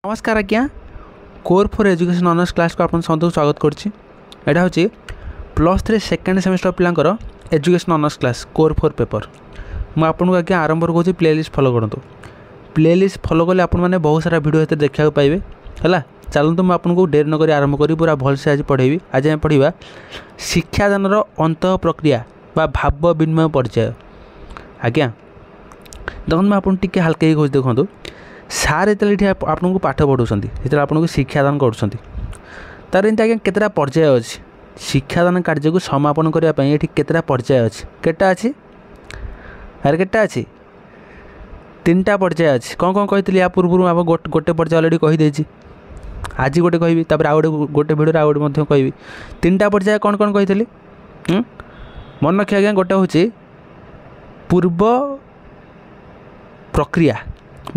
नमस्कार आज्ञा core for education honours class को आपन समस्त स्वागत करछि। एटा होछि +3 सेकेंड सेमेस्टर पिलांकर education honours class core for paper. मु आपन को आज्ञा आरंभ करूछि प्लेलिस्ट फॉलो करंतु। प्लेलिस्ट फॉलो कले आपन माने बहुत सारा वीडियो हेते देखा पाइबे हला। चलंतु मु आपन को देर न करी आरंभ करी पूरा भल से आज पढेबी। आज हम पढिबा शिक्षादानर अंत प्रक्रिया बा भाव विनिमय परिचय। आज्ञा देखो मैं आपन टिके हल्के ही खोज देखंतु। सार ये आपको पाठ पढ़ाऊँ जो आपको शिक्षादान करुँच तार एमती आज्ञा केतटा पर्याय अच्छी शिक्षादान कार्य को समापन करने ये केतटा पर्याय अच्छी केटा अच्छी अरे केटा अच्छी 3टा पर्याय अच्छी कौन कौन कही या पूर्व आप गोटे पर्याय अलरेडी कहीदे आज गोटे कहि आउ गोटे भिडियो आउ गोटे कहि 3टा पर्याय कौन कौन कही मन रखिए आज्ञा गोटे हूँ पूर्व प्रक्रिया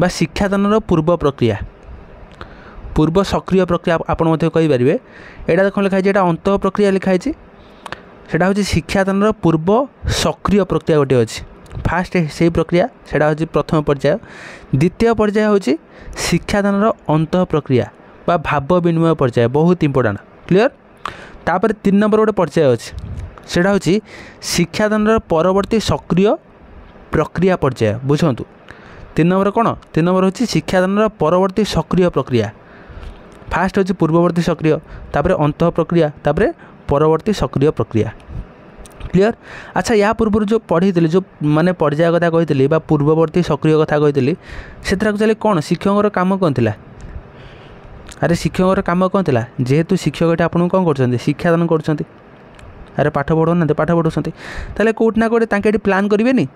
बा शिक्षादानर पूर्व प्रक्रिया पूर्व सक्रिय प्रक्रिया आपण मध्य कहि परिबे। एटा देखो लिखाई एटा अंत प्रक्रिया लिखाई सेटा होची शिक्षादानर पूर्व सक्रिय प्रक्रिया गोटे अछि। फास्ट से प्रक्रिया सेटा होची प्रथम पर्याय। द्वितीय पर्याय होची शिक्षादानर अंत प्रक्रिया बा भाव विनिमय पर्याय बहुत इंपोर्टेंट क्लियर। तापर 3 नंबर गोटे पर्याय अछि सेटा होची शिक्षादानर परवर्ती सक्रिय प्रक्रिया पर्याय बुझंतु। 3 नंबर कौन 3 नंबर होची शिक्षादानर परवर्ती सक्रिय प्रक्रिया। फास्ट होची पूर्ववर्ती सक्रिय तापर अंत प्रक्रिया तापर परवर्ती सक्रिय प्रक्रिया क्लियर। अच्छा या पूर्व जो पढ़ी जो माने पर्याय कथा कही बा पूर्ववर्ती सक्रिय कथा कही से चले कौन शिक्षक काम कौन थिला। अरे शिक्षक काम कौन थिला जेहेतु शिक्षक ये आपको कौन कर शिक्षादान कर अरे पाठ पढ़ाऊना पाठ पढ़ाऊँ ताले कोटना कोटे तांके प्लान करेंगे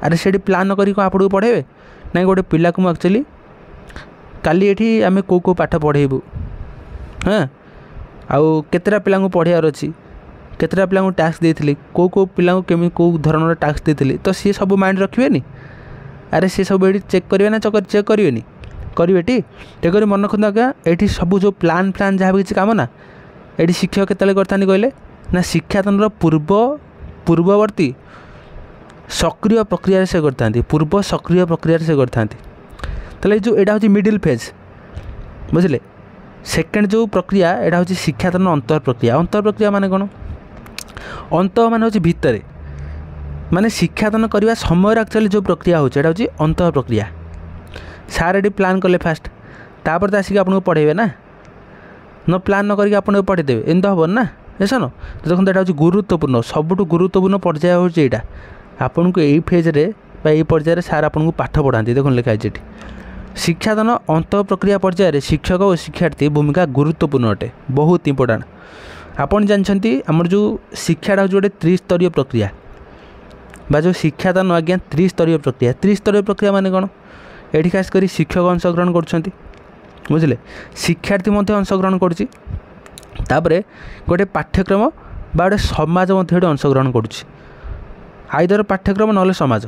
अरे से प्लान न करी आपको पढ़ेबे ना गोटे पिला को एक्चुअली काली ये आम कौ पाठ पढ़ेबू हाँ आउ केतटा पिला पढ़ार अच्छी केतटा पिला टास्क देती कौ पिला केमी कौ धरण टास्क देती तो सी सब माइंड रखिए अरे सी सब ये चेक करेंगे ना चेक करेंगे करेंगे टेक मन रखते आज्ञा ये सब जो प्लान प्लान जहाँ भी किसी काम ना ये शिक्षक केतले करता कहले ना शिक्षादानर पूर्ववर्ती सक्रिय प्रक्रिया से करता पूर्व सक्रिय प्रक्रिया से करता जो एटा हूँ मिडिल फेज बुझे। सेकेंड जो प्रक्रिया एटा हूँ शिक्षादान अंतर प्रक्रिया माने कौन अंत मान हूँ भितर माने शिक्षादान करने समय एक्चुअली जो प्रक्रिया हूँ अंत प्रक्रिया। सार ये प्लान कले फास्ट तापर तो आसिक आपको पढ़ेबे ना न प्लान न करके आपको पढ़ेदेवे एम तो हम ना ऐसा न देखो यहाँ हूँ गुरुत्वपूर्ण सबुठ गुरुत्वपूर्ण पर्याय हूँ यहाँ आपन को यही फेज्रे यही पर्यायर सार आपन को पाठ पढ़ाती देखो लिखाई ये शिक्षादान अंत प्रक्रिया पर्यायर शिक्षक और शिक्षार्थी भूमिका गुरुत्वपूर्ण अटे बहुत इंपोर्टेंट। आपन जानछंती हमर जो शिक्षाटा जो त्रिस्तरीय प्रक्रिया बा जो शिक्षादान आज्ञा त्रिस्तरीय प्रक्रिया माने कौन ये खास कर शिक्षक अंशग्रहण कर बुझे शिक्षार्थी अंशग्रहण कर गोटे पाठ्यक्रम बा गोटे समाज अंशग्रहण करुच्ची आइदर पाठ्यक्रम ना समाज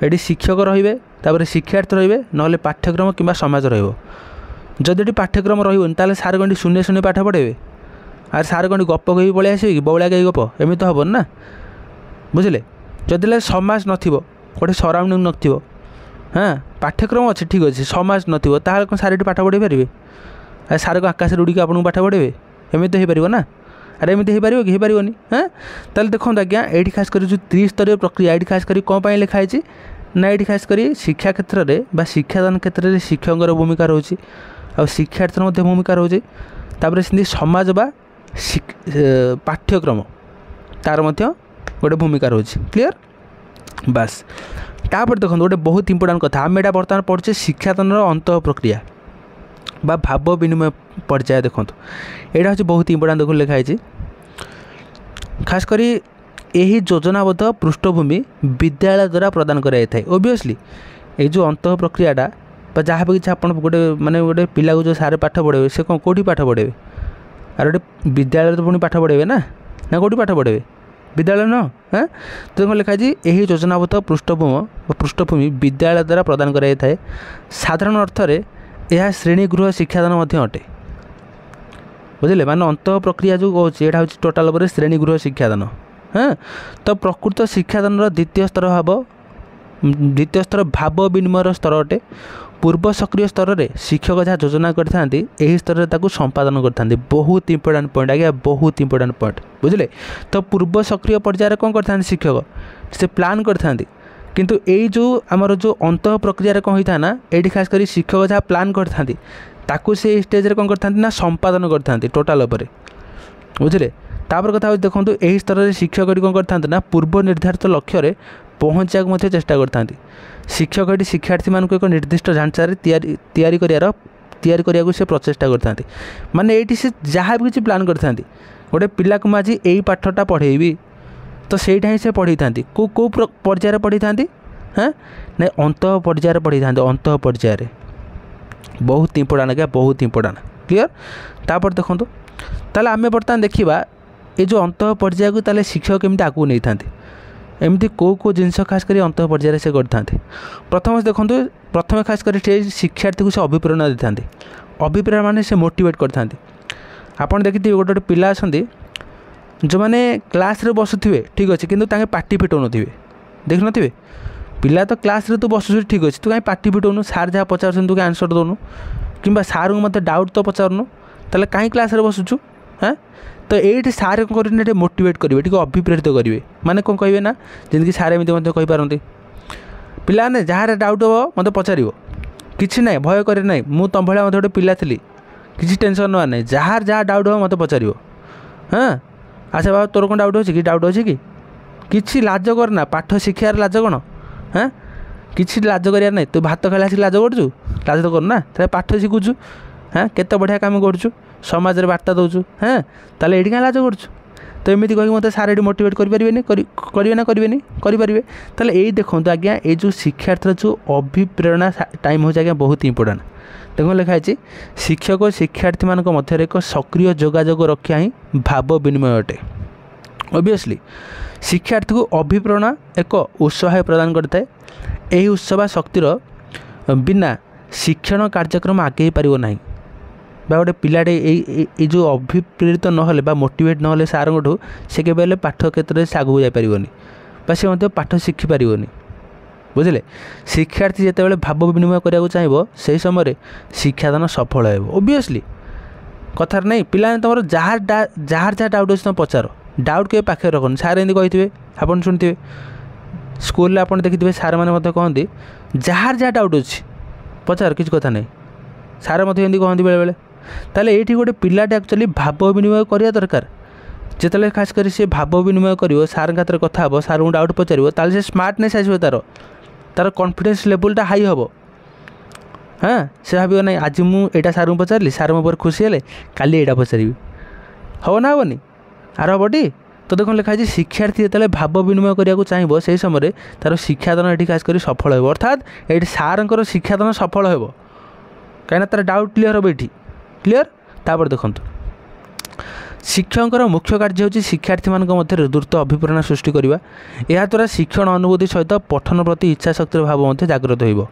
ये शिक्षक रे शिक्षार्थी रे ना पाठ्यक्रम कि समाज रही पाठ्यक्रम रहा सार कौन शून्य शून्य पाठ पढ़ेबे आर सार कौन गप कही पलि आसवे कि बौला कही गप एमती तो हम ना बुझे। जदि समाज नथिबो गोटे सराउंडिंग नथिबो हाँ पाठ्यक्रम अच्छे ठीक अच्छे समाज नथिबो ताहाले कौन सार ये पाठ पढ़े पारे आर सार को आकाश उड़ीक आपको पाठ पढ़ेबे एमती तो हो ना अरे एमती हो पार कि हो पारनी हाँ ताल देखो आज्ञा ये खास कर जो त्रिस्तरीय प्रक्रिया ये खास कर कौन लिखाई ना ये खास कर शिक्षा क्षेत्र में शिक्षादान क्षेत्र में शिक्षक भूमिका रोचे आ शिक्षार्थी भूमिका रोचे तापर से समाज बा पाठ्यक्रम तार गोटे भूमिका रोचे क्लियर बास। तापर देखो गोटे बहुत इंपोर्टेंट कथा आम एटा बर्तमान पढ़े शिक्षादानर अंत प्रक्रिया बा भाव विनिमय पर्याय देखो यहाँ हूँ बहुत इंपोर्टेंट देखो लिखाई खास करी यही योजनाबद्ध पृष्ठभूमि विद्यालय द्वारा प्रदान कराई ओबियसली ये जो अंत प्रक्रियाटा जहाँ भी किसी आप गोटे माने गोटे पिला को जो सारे पाठ पढ़ेबे से कौन कौटी पाठ पढ़ेबे आर गोटे विद्यालय तो पुणी पाठ पढ़ेबे ना कौटी पाठ पढ़ेबे विद्यालय न हाँ तो लिखाई यही योजनाबद्ध पृष्ठभूमि विद्यालय द्वारा प्रदान कराई साधारण अर्थ में यह श्रेणीगृह शिक्षादान अटे बुझे माने अंत प्रक्रिया जो कौच यहाँ हूँ टोटाल पर श्रेणीगृह शिक्षादान हाँ तो प्रकृत शिक्षादान द्वितीय स्तर भाव विनिमय स्तर अटे पूर्व सक्रिय स्तर में शिक्षक जहाँ योजना करते यही स्तर में संपादन करते बहुत इंपोर्टाट पॉइंट आज्ञा बहुत इंपोर्टाट पॉइंट बुझे। तो पूर्व सक्रिय पर्यायर कौन करते शिक्षक से प्लान करते किंतु यही जो आमर जो अंत प्रक्रिया कौन होता है ना ये खास कर शिक्षक जहाँ प्लान करते से स्टेज कौन करते ना संपादन करते टोटाल उपर बुझे। तापर कथा देखो यही स्तर में शिक्षक कौन करते ना पूर्व निर्धारित लक्ष्य पहुँचा चेष्टा करते शिक्षक ये शिक्षार्थी मान एक निर्दिष्ट ढांचा तैयारी करा से प्रचेषा करते माने ये से जहाँ भी किसी प्लान करते गोटे पिला को आज यही पाठटा पढ़ेबी तो सहीटा ही से पढ़ी था कौ पर्यायर पढ़ी था हाँ ना अंत पर्यायर पढ़ी था अंत पर्यायर बहुत इंपोर्टाट आज्ञा बहुत इंपोर्टाट क्लीयर। तापर देखो ताले आम बर्तमान देखा ये जो अंत पर्याय को ताले शिक्षक केमती आगू नहीं था एमती कौ जिनस खास कर अंत पर्यायर से करते प्रथम देखो प्रथम खास कर शिक्षार्थी को से अभिप्रेरणा दे था अभिप्रेरणा माने से मोटिवेट करते आपड़ देखिए गोटे गोटे पिला आसती जो मैंने क्लास रे बसुवे ठीक अच्छे किंतु ताके पार्टी फिटाऊन थे देख नो पिला तो क्लास रे तू बसु ठीक अच्छे तू कहीं पार्टी फिटाऊनु सार जहाँ पचार तू आंसर दौनु कि सार को मत डाउट तो पचारूनु ताले कहीं क्लास रे बसुचु हाँ तो ये सार कौन कर मोटिवेट करेंगे टी अभिप्रेरित करेंगे माने कौन कहे ना जमीन सार एमती कहींपारती पिला ने जहाँ डाउट हम मत पचार कि ना भय करे ना मुझ तुम भाया गोटे पिला थी किसी टेंशन ना ना जहाँ जहाँ डाउट हम मत पचार हाँ अच्छा बाबा तोर कौन डाउट अच्छे कि डाउट अच्छे कि लाज करना पाठ शिक्षार लाज कौन हाँ किसी लाज कर ना तू भात खाला लाज करूँ लाज तो करना तेरे पाठ शिखुचु हाँ केते बढ़िया काम करुँ समाज रे बार्ता दौचु हाँ ताले ये लाज करुँ तो एमती कहीं मत सारे मोटिवेट करेंगे ना करेंगे ताले यही देखो आज्ञा ये जो शिक्षार्थी जो अभिप्रेरणा टाइम हो आज्ञा बहुत इंपोर्टाट देखो लिखाई शिक्षक और शिक्षार्थी मान मध्य एक सक्रिय जोगाजोग रखा ही भाव विनिमय अटे। ऑब्वियसली शिक्षार्थी को अभिप्रेरणा एक उत्साह प्रदान करता है यही उत्साह शक्तिर बिना शिक्षण कार्यक्रम आगे पारिबो नहीं बा गोटे पिलाटे ये जो अभिप्रेरित नहले बा मोटिवेट नहले सार से केवल पाठ क्षेत्र में से आगू जापारनी बा से पाठ शिखिपार बुझे। शिक्षार्थी जिते भाव विनिमय करने चाहिए से समय शिक्षादान सफल हो ओबियसली कथार नहीं पिला तुम जार जहाँ डाउट अच्छे तुम पचार डाउट के पाखे रखनी सार एमती कही आप शुणिथे स्कूल आप देखिए सार मैंने कहते जार जहाँ डाउट अच्छी पचार किसी कथा नहीं सार एमती कहते बेले बेले ताले ये गोटे पिलाटे एक्चुअली भाव विनिमय करवा दरकार जिते खास कर सी भाव विनिमय कर सार हाथ कथा हे सार को डाउट पचार ताल से स्मार्टनेस आसो तार कॉन्फिडेंस लेवलटा हाई हम हाँ से भाव ना आज मुझा सार को पचारि सार मो पर खुशी हेले काली यहाँ पचारि हम ना हेनी आर हमटी तो देखो लिखाई शिक्षार्थी जो भाव विनिमय करने को चाहिए से समय तार शिक्षादान ये खास कर सफल हो अर्थात ये सार शिक्षादान सफल हो कहीं तार डाउट क्लीयर हम ये क्लीयर। तापर देखो शिक्षक मुख्य कार्य होची शिक्षार्थी मान मध्य द्रुत अभिप्रेरणा सृष्टि करवा या द्वारा शिक्षण अनुभूति सहित पठन प्रति इच्छा शक्तिर भाव जागृत हो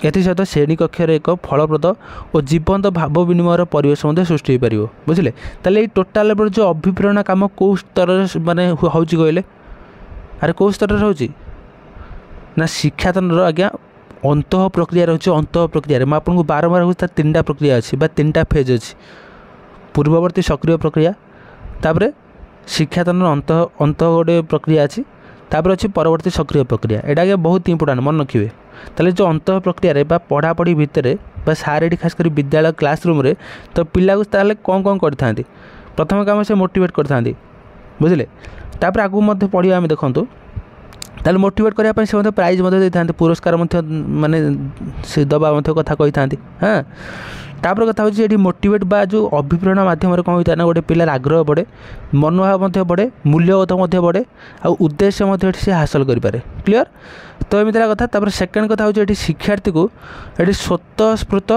सहित श्रेणी कक्ष एक फलप्रद और जीवंत भाव विनिमय परिवेश सृष्टि हो पार बुझे। ताले टोटाल जो अभिप्रेरणा काम कौ स्तर माने हूँ कहले अरे कौ स्तर होची ना शिक्षादान आज्ञा अंत प्रक्रिया रही अंत प्रक्रिया मैं आपको बारंबार कहूँ तार तीन प्रक्रिया अच्छी तीन फेज अच्छी पूर्ववर्ती सक्रिय प्रक्रिया तापर शिक्षादान अंत अंत गोटे प्रक्रिया अच्छी तापर अच्छी परवर्ती सक्रिय प्रक्रिया एटा आगे बहुत इंपोर्टाट मन रखिए। ताले जो अंत प्रक्रिया पढ़ापढ़ी भितर सार ये खास कर विद्यालय क्लासरूम रे तो पिला को ताले कौन कौन करते प्रथम काम से मोटिवेट करते बुझे तापर आगू मध्य पढ़िया आम देखूँ ताले मोटिवेट करने से प्राइज देते पुरस्कार माने से दबा कथा कही था हाँ तापर कथा होची ये मोटिवेट बा जो अभिप्रेरणा माध्यम कौन होता है ना गोटे पिलार आग्रह बढ़े मनोभाव बढ़े मूल्यबोध बढ़े आ उद्देश्य से हासिल करें क्लीयर। तो एमती कथा तापर सेकेंड कथा होची शिक्षार्थी को ये स्वतःस्फूर्त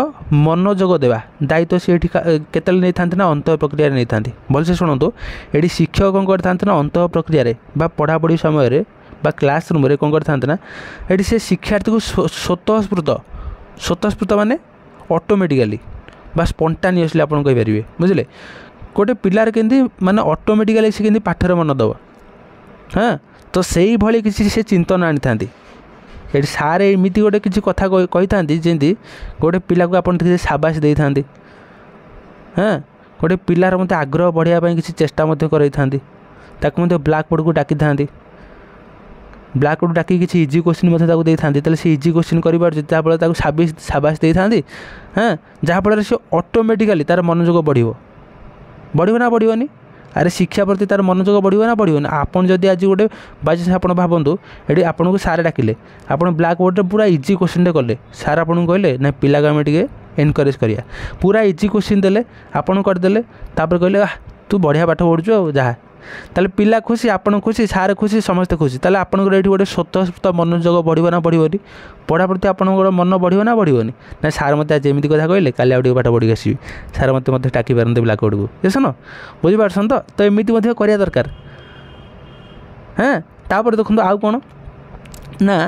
मनोजोग देवा दायित्व सी केतल नहीं था ना अंत प्रक्रिया नहीं था भलसे शुणु ये शिक्षक कौन करते ना अंत प्रक्रिया पढ़ापढ़ी समय क्लासरूम रे कौन करते ना ये से शिक्षार्थी को स्वतःस्फूर्त माने ऑटोमेटिकली बा स्पंटानियसली आप कहींपारे बुझे गोटे पिलार केमती माने ऑटोमेटिकली से पाठर मन दब हाँ तो से ही किसी से चिंतन आनी था ये सार एमती गोटे किसी कथा कही था जमी गोटे पिला को आप साबास दे था हाँ गोटे पिलार मत आग्रह बढ़ाया किसी चेष्टा कर ब्लाक बोर्ड को डाकी था ब्लाक बोर्ड डाकी किसी इजी क्वेश्चन दे था से इजी क्वेश्चन कर साबास दे था हाँ जहाँफल से ऑटोमेटिकली तार मनोयोग बढ़ो ना बढ़ोनी अरे शिक्षा प्रति तार मनोयोग बढ़ो ना बढ़ोनी आपन जदि आज गोटे बाइचान्स आप भावतु ये आपको सार डाकिले आप ब्लाक बोर्ड पूरा इजी क्वेश्चन कले सार आपको कहले ना पिला को आम टे एनकरेज करिया पूरा इजी क्वेश्चन देले आपन करदे कहले तू बढ़िया पाठ पढ़ुचु जहाँ ताले पिला खुशी आपन खुशी सार खुशी समस्ते खुशी ताले आपनकर ये गोटे स्वतः मनोयोग बढ़ो ना बढ़ोनी पढ़ा प्रति आपंकर मन बढ़ो ना बढ़ोनी ना सार मत आज एमती कथा कहले काली आउ पाठ पढ़ी आसबि सार मत डाकी पारते ब्लाक बोर्ड को देसन बुझीपारसन तो एमती करा दरकार हाँ तापर देखो आउ कौन ना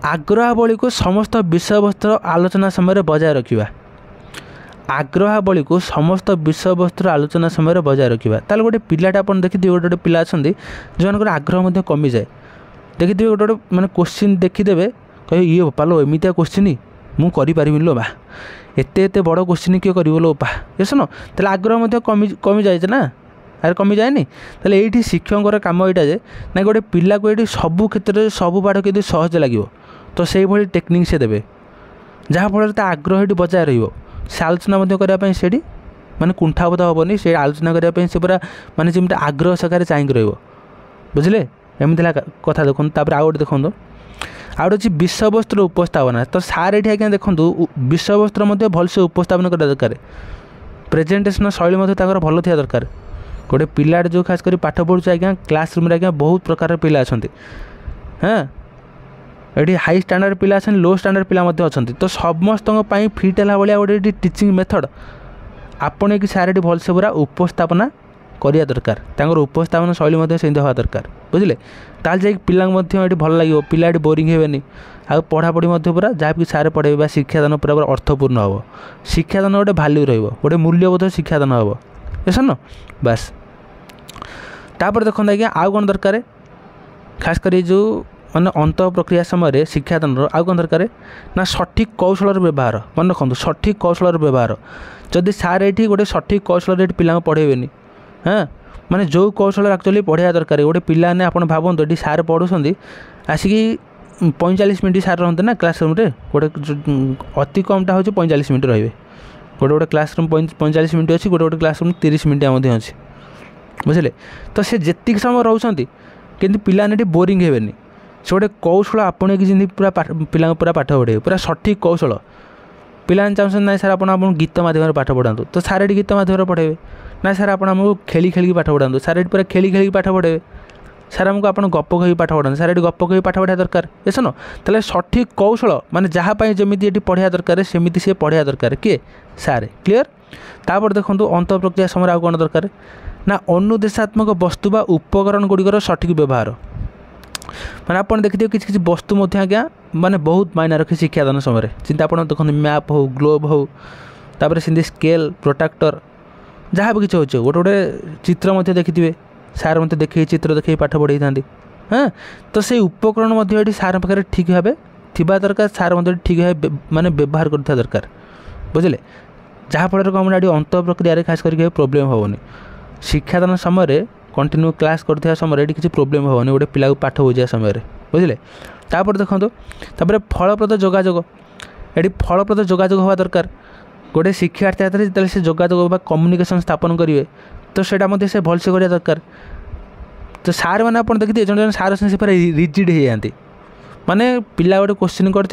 आग्रहावली को समस्त विषय वस्तुर आलोचना समय बजाय रखा आग्रहावली को समस्त विषय वस्तुर आलोचना समय बजाय रखा ताल गोटे पिलाटा आप देखिए गोटे गोटे पिला अच्छा जो आग्रह कमी जाए देखिए गोटे गोटे मैंने क्वेश्चन देखीदे कह ये पालो एमती क्वेश्चन मुझे लो बा एत बड़ क्वेश्चन किए कर लो बा ये सुन तेल आग्रह कमी जाए ना अरे कमी जाए तेल ये शिक्षक कम यहाँ ना गोटे पिला को ये सबू क्षेत्र में सब पाठ के सहज लगे तो से भाई टेक्निक से देवे जहाँफल आग्रह ये बजाय रो से आलोचना करने से माने कुंठाबोध हेनी से आलोचना करने से पूरा माने जमी आग्रह सकार चाहिए रो बुझे एमती कथा देखो तापर आउ गोटे देखो आउ गोटे विषय वस्तुर उपस्थापना तो सार ये आज्ञा देखूँ विषय वस्तुर भलसे उपस्थापन करने दरकार प्रेजेंटेशन शैली भल थी दरकार गोटे पिला जो खास कर पाठ पढ़ुचे आज्ञा क्लासरूम आज्ञा बहुत प्रकार पिला अच्छा हाँ ये हाई स्टैंडर्ड पिला अच्छा लो स्टैंडर्ड पिला अच्छा तो समस्त फिट है भाया गोटे टीचिंग मेथड आपण कि सारे भलसे पूरा उपस्थापना करिया दरकार उपस्थापन शैली से हवा दरकार बुझे ताल जा पिला भल लगे पिला बोरिंग हेनी आ पढ़ापढ़ी पूरा जहाँ भी सारे पढ़े शिक्षादान पूरा पूरा अर्थपूर्ण हम शिक्षादान गोटे भैल्यू रोटे मूल्यबोध शिक्षादान हम बुझन बास तापर देखते आज्ञा आउ कौन दरकार खास कर जो मैंने अंत प्रक्रिया समय शिक्षादान आउ कौन दरकार ना सठिक कौशल व्यवहार मन रखु सठिक कौशल व्यवहार जदि सार ये गोटे सठिक कौशल पिला पढ़ेबे हाँ माने जो कौशल एक्चुअली पढ़ाया दरकार गोटे पिला ने आप भावतु ये सार पढ़ुंट आसिक 45 मिनट सार रहा ना क्लासरूम रे गोटे अति कमटा हूँ 45 मिनट रे गोटे गोटे क्लासरूम 45 मिनट अच्छी गोटे गोटे क्लासरूम 30 मिनट अच्छी बुझे तो से जी समय रोचे कि पिला बोरिंग हेनी से गोटे कौशल आपण कि पूरा पिला पूरा पाठ पढ़े पूरा सठिक कौशल पिला चाहते ना सर आप गीत मध्यम पाठ पढ़ातु तो सार ये गीत मध्यम पढ़ेबे ना सर आपको खेली खेली पाठ पढ़ातु सार ये पूरा खेली खेली पाठ पढ़ेबे सर आमको आप गप कही पाठ पढ़ाते सार ये गप कही पाठ पढ़ा दरकार ये सुन तेल सठिक कौशल माने जहाँपाई जमी ये पढ़ा दरकार सेमती सी पढ़ा दरकार किए सारे क्लीयर तापर देखो अंत प्रक्रिया समय आउ कौन दरकार ना अनुदेशात्मक वस्तु बा उपकरण गुड़िकर सठिक व्यवहार मैंने आप देखिए किसी किसी वस्तु आज्ञा माने बहुत मायना रखे शिक्षादान समय चिंता आप देखते मैप हो ग्लोब हो तापर से स्केल प्रोट्राक्टर जहाँ भी किसी हो गोटे गोटे चित्र देखिए सार मत देखे चित्र देखे पाठ पढ़ाई था हाँ तो से उपकरण सार पाखे ठीक भाव थी दरकार सार मत ठीक भाव माने व्यवहार कर दरकार बुझे जहाँफल कम अंत प्रक्रिया खास करके प्रोब्लेम हेनी शिक्षादान समय कंटिन्यू क्लास कर समय ये किसी प्रोब्लेम हेनी गोटे पिला पाठ बुझा समय बुझे तापर देखो तापर फलप्रद जोगाजोग ये फलप्रद जोगाजोग हवा दरकार गोटे शिक्षार्थी हाथ में जो से जोगाजोग कम्युनिकेशन स्थापन करेंगे तो सेटा से भलसे करा दरकार तो सार मैंने आप देखिए जन सार से पूरा रिजिड हो जाती माने पिला गोटे क्वेश्चन कर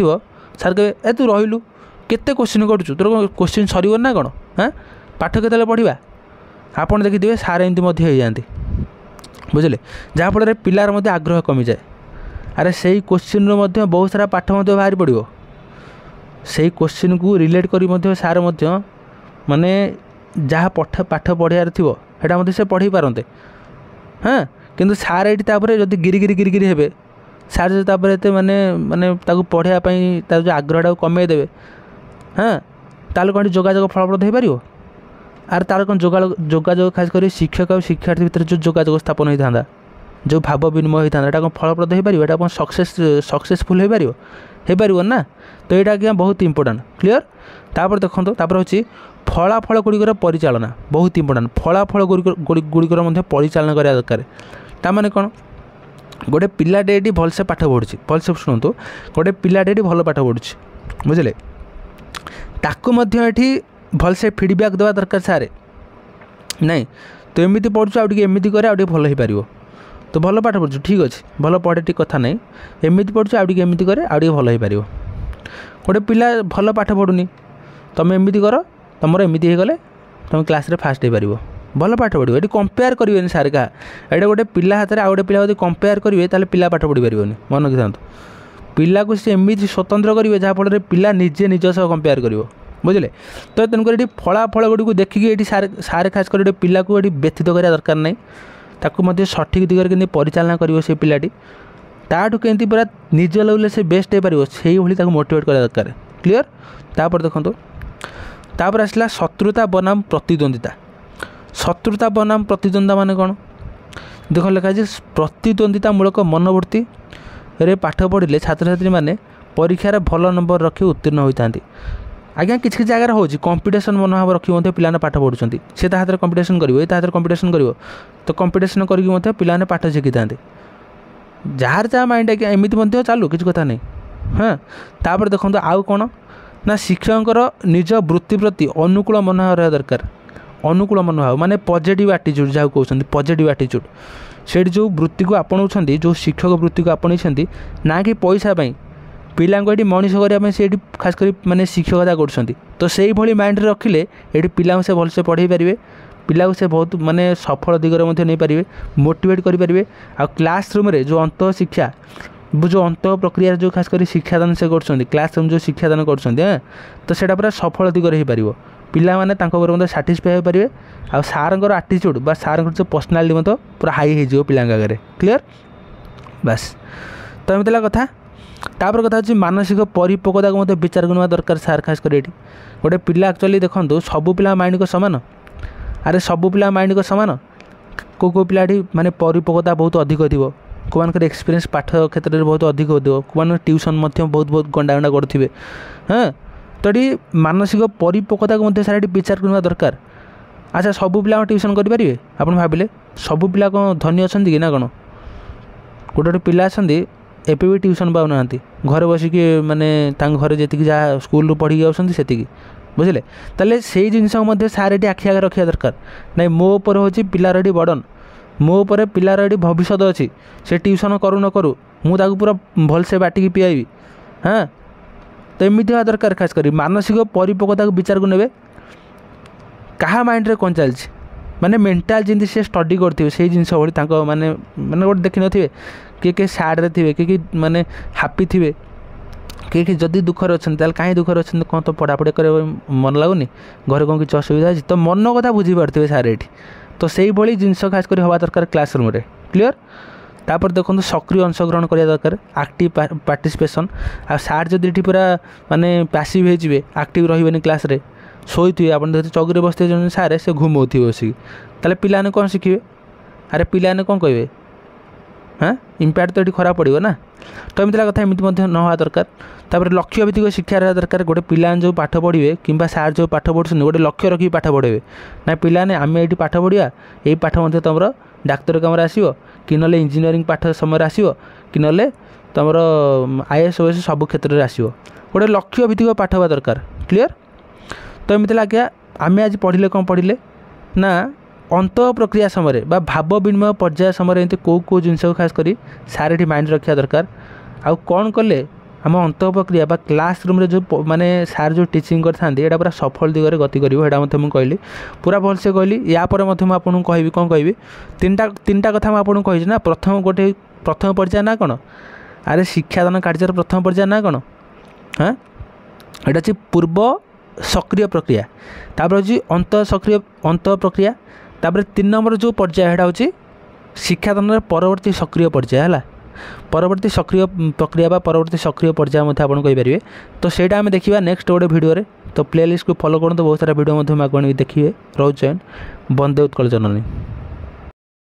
सार कहे ए तू रहिलु केते क्वेश्चन करूँ तोर क्वेश्चन सर ना कौन हाँ पाठ के पढ़ा आप देखिए सार एमती हो जाती बुझे जहाँफल पिलार आग्रह कमी जाए अरे से क्वेश्चन बहुत सारा पाठ बाहरी पड़ो से क्वेश्चन को रिलेट कर सार माने जहाँ पाठ पढ़ार थो सेटा से पढ़े पारते हाँ किंतु सार ये जब गिरिगिरी गिरिगिरी हे सार जो माने माने पढ़ाई जो आग्रह कमे देवे हाँ ताल कौन जोगाजोग फलप्रद हो पार आर तार कौन जोगाजोग खास कर शिक्षक और शिक्षार्थी भितर जो जोगाजोग स्थापन होता जो भाव विनिमय होता है कौन फलप्रद हो पार एटा कौन सक्सेसफुल हो पार ना। तो यहाँ आज्ञा बहुत इंपोर्टाट क्लीयर। तापर देखो तापर हूँ फलाफल गुड़िकर परिचालना बहुत इंपोर्टाट फलाफल गुड़िकर परिचालना करा दरकार। ताने कौन गोटे पिलाटे ये भलसे पाठ पढ़ुची भलसे शुणु गोटे पिलाटे ये भल पाठ पढ़ुची बुझे ताकू ये भलसे फीडबैक देवा दरकार सारे नहीं तो एमती पढ़ुच आमती करे आगे भल हो पार तो भल पाठ पढ़ु ठीक अच्छे भल पढ़े ठीक कथा नहीं एमती पढ़ुच आगे एमती करे आगे भल हो पार गोटे पिला भल पाठ पढ़ुनी तुम एमती कर तुम एमती हो गले तुम क्लास रे फास्ट हो पार भल पाठ पढ़ो ये कंपेयर करेंगे सारे क्या ये गोटे पिला हाथ में आउ गोटे पिला कंपेयर करेंगे ताले पिला पाठ पढ़ी पारे मन रखी था पिला को सी एमती स्वतंत्र करेंगे जहाँफल पिला निजे निज सह कंपेयर कर बुझे। तो तेणुक ये फलाफल गुड़ी को देखिए ये सारे खास कर पिला को ये व्यथित करा दरकार नहीं ताकू सठिक दिगरे के परिचालना कर से पिलाटी ताठू केमती पूरा निज लेवल से बेस्ट हो पार से मोटिवेट करा दरकार क्लीयर। तापर देखो तापर आसला शत्रुता बनाम प्रतिद्वंदिता। शत्रुता बनाम प्रतिद्वंदिता माने कौन देख लिखा प्रतिद्वंदिता मूलक मनोवृत्ति रे पाठ पढ़िले छात्र छात्री माने परीक्षार भल नंबर रखी उत्तीर्ण होता आज्ञा किसी जगह हो कंपिटिशन मनोभाव रखी पिलाने पाठ पढ़ुं सी हाथ में कंपिटिशन कर हाथ में कंपिटिशन कर तो कंपिटिशन करके पिलाने पाठ शिखी था जार जहाँ माइंड आज्ञा एमती चालू किसी कथा नहीं। हाँ तापर देखो आउ कौन ना शिक्षक निज वृत्ति प्रति अनुकूल मनोभाव रहा दरकार। अनुकूल मनोभाव माने पॉजिटिव एटीट्यूड जहाँ कहते पॉजिटिव एटीट्यूड से जो वृत्ति को आपणाऊँ जो शिक्षक वृत्ति को आपणी ना कि पैसा पिला ये मनीष करने से खास कर माने शिक्षकता कर तो से भाई माइंड रखिले ये पिला से भलसे पढ़े पारे पिला को से बहुत माने सफल दिगरे नहीं पारे मोटिवेट करेंगे आ क्लास रूम रे जो अंत शिक्षा जो अंत प्रक्रिया जो खास कर शिक्षादान से कर क्लास रूम जो शिक्षादान कर तो सेटा पूरा सफल दिगरे हो पार पिला माने तांको साटिस्फाई हो पारे आ सार आटीट्यूड बा सार जो पर्सनालीटी पूरा हाई हो पिला आगे क्लीयर बस। तो एमती कथा तापर कथा अच्छी मानसिक परिपक्वता को विचार करवा दरकार सार खास कर गोटे पिला एक्चुअली देखो सबू पिला माइंड को समान अरे सबू पिला माइंड को समान को पिलाटी माने परिपक्वता बहुत अधिक थी कौन एक्सपीरियंस पाठ क्षेत्र में बहुत अधिक होती कौन ट्यूशन बहुत बहुत गंडा गंडा करेंगे। हाँ तो ये मानसिक परिपक्वता को सारे विचार करवा दरकार। अच्छा सबू पिला ट्यूशन करेंगे आप भाविले सबू पिला कौन धनी अच्छा कि ना कौन गोटे गोटे पिला अच्छा एपे भी ट्यूशन पाऊना घर बसिक माने घर जी जहाँ स्कूल पढ़ी जाती बुझे ताले से जिनस सारे आखि आगे रखा दरकार ना मो उपर हूँ पिलार ये बर्डन मो उपर पिलार ये भविष्य अच्छी से ट्यूशन करू न करू मुझे पूरा भलसे बाटिकी पियाबी। हाँ तो एमती हवा दरकार खास कर मानसिक परिपक्वता को विचार को ने क्या माइंड रे कौन चलती माने मेंटाल जमी से स्टडी करते से जिनस भाई माने माने गोटे देखी थे किए सैड थे किए माने हापी थे किए जदि दुखर अच्छा कहीं दुखर अच्छा कौन तो पढ़ापढ़ी कर मन लगुनि घर कौन किसी असुविधा अच्छी तो मन कथा बुझी पारे सारे ये तो से भाई जिनस खास कर हवा दरकार क्लास रूम रे क्लीयर। तापर देखो सक्रिय अंशग्रहण करा दरकार एक्टिव पार्टिसिपेशन आ सार जदि पूरा माने पैसिव होइजिबे एक्टिव रहिबेनी क्लास रे शोथे आप चौकी बसते सारे से घुमाऊे बसिक ताले पिलाने कौन शिखे अरे पिलाने कौन कहे। हाँ इम्पैक्ट तो ये खराब पड़ो ना तो एमती कथा एमती न हवा दरकार। तापर लक्ष्य भित्तिक शिक्षा रहा दरकार गोटे पिला जो पाठ पढ़े कि सार जो पाठ पढ़ुं गोटे लक्ष्य रखी पाठ पढ़े ना पिलाने आम ये पाठ पढ़िया यही पाठ तुम डाक्तर कम आसो कि ना इंजीनियरिंग पाठ समय आसो कि ना तुम IAS OAS सब क्षेत्र में आसो गोटे लक्ष्य भित्तिक पाठ हवा दरकार क्लीयर। तो एमती लगे आम आज पढ़ले कौन पढ़ले ना अंत प्रक्रिया समय बा भाव विनिमय पर्याय समय एमती कौ जिन खास कर सारे ये माइंड रखा दरकार आउ कौन कले आम अंत प्रक्रिया बा क्लास रूम रे जो माने सार जो टीचिंग करते पूरा सफल दिगरे गति करा मुझे कहली पूरा भलसे कहली या पर आपको कहि कौन कहि तीनटा कथा मुझे कही ना प्रथम पर्याय ना कौन अरे शिक्षादान कार्यर प्रथम पर्याय ना कौन। हाँ यहाँ अच्छी पूर्व सक्रिय प्रक्रिया तापर हूँ अंत प्रक्रिया तापर 3 नंबर जो पर्याय है हूँ शिक्षादान परवर्ती सक्रिय पर्याय है परवर्ती सक्रिय प्रक्रिया बा परवर्ती सक्रिय पर्याय आपन कहींपारे तो सेटा आम देखा नेक्स्ट गोटे भिडियो तो प्लेलिस्ट को फॉलो करूँ तो बहुत सारा भिडियो देखिए रोज जॉइन वंदे उत्कल जननी।